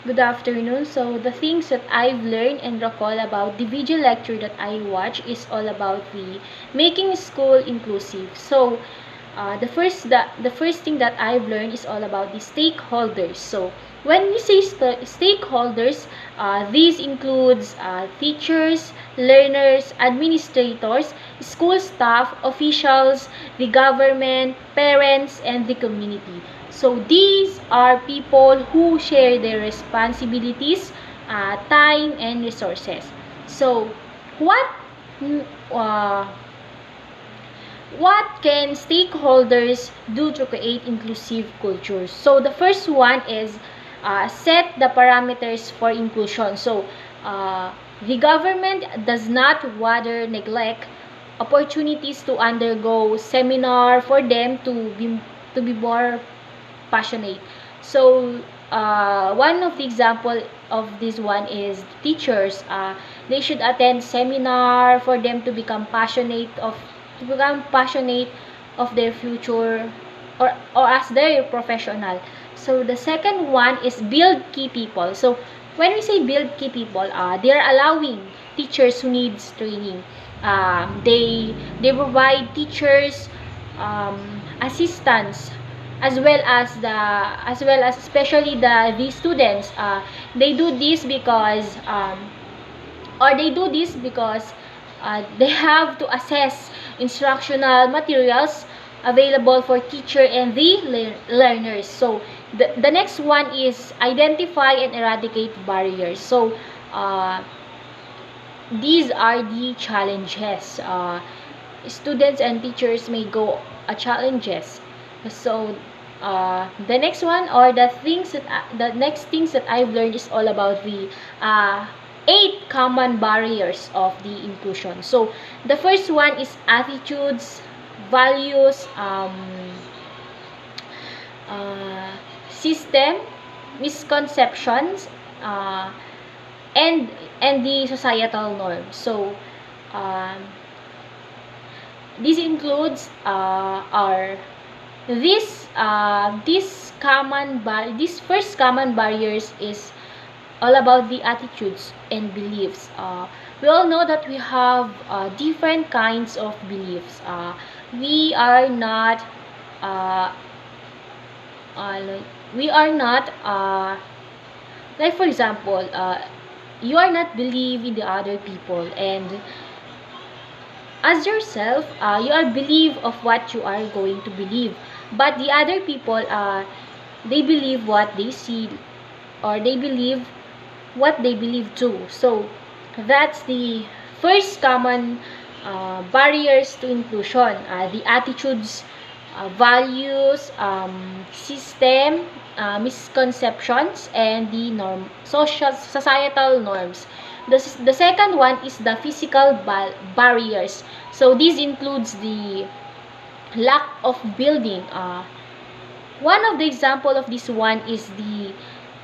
Good afternoon. So the things that I've learned and recall about the video lecture that I watch is all about the making school inclusive. So the first thing that I've learned is all about the stakeholders. So when we say stakeholders, these includes teachers, learners, administrators, school staff, officials, the government, parents, and the community. So these are people who share their responsibilities, time, and resources. So what uh, what can stakeholders do to create inclusive cultures? So the first one is set the parameters for inclusion. So the government does not rather neglect opportunities to undergo seminar for them to be more passionate. So one of the example of this one is teachers. They should attend seminar for them to become passionate of their future, or as their professional. So the second one is build key people. So when we say build key people, they are allowing teachers who needs training. They provide teachers assistance, as well as especially the students. They do this because they do this because they have to assess instructional materials available for teacher and the learners. So the next one is identify and eradicate barriers. So these are the challenges students and teachers may go challenges. So the next one, or the next things that I've learned is all about the 8 common barriers of the inclusion. So the first one is attitudes, values, system, misconceptions, and the societal norms. So um, this includes our this first common barriers is all about the attitudes and beliefs. We all know that we have different kinds of beliefs. We are not uh, like, we are not like for example, you are not believe in the other people, and as yourself, you are believe of what you are going to believe, but the other people, they believe what they see, or they believe what they believe too. So that's the first common barriers to inclusion, the attitudes, values, system, misconceptions, and the societal norms. The second one is the physical barriers. So this includes the lack of building. One of the example of this one is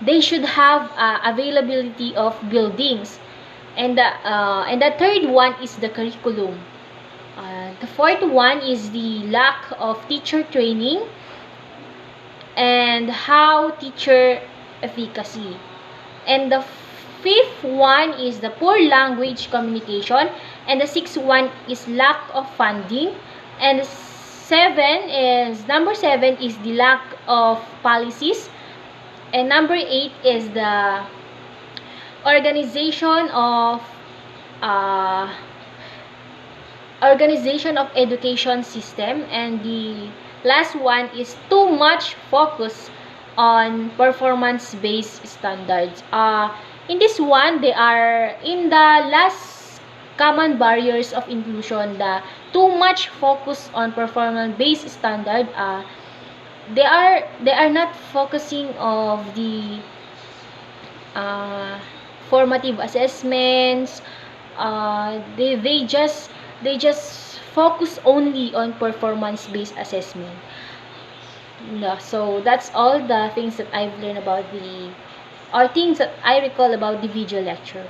they should have availability of buildings, and the third one is the curriculum. The fourth one is the lack of teacher training and how teacher efficacy. And the fifth one is the poor language communication, and the sixth one is lack of funding, and number seven is the lack of policies, and number 8 is the organization of uh, education system, and the last one is too much focus on performance based standards. In this one, they are in the last common barriers of inclusion, the too much focus on performance based standard. They are not focusing of the uh, formative assessments. They just focus only on performance based assessment. No, so that's all the things that I've learned about the or things that I recall about the video lecture.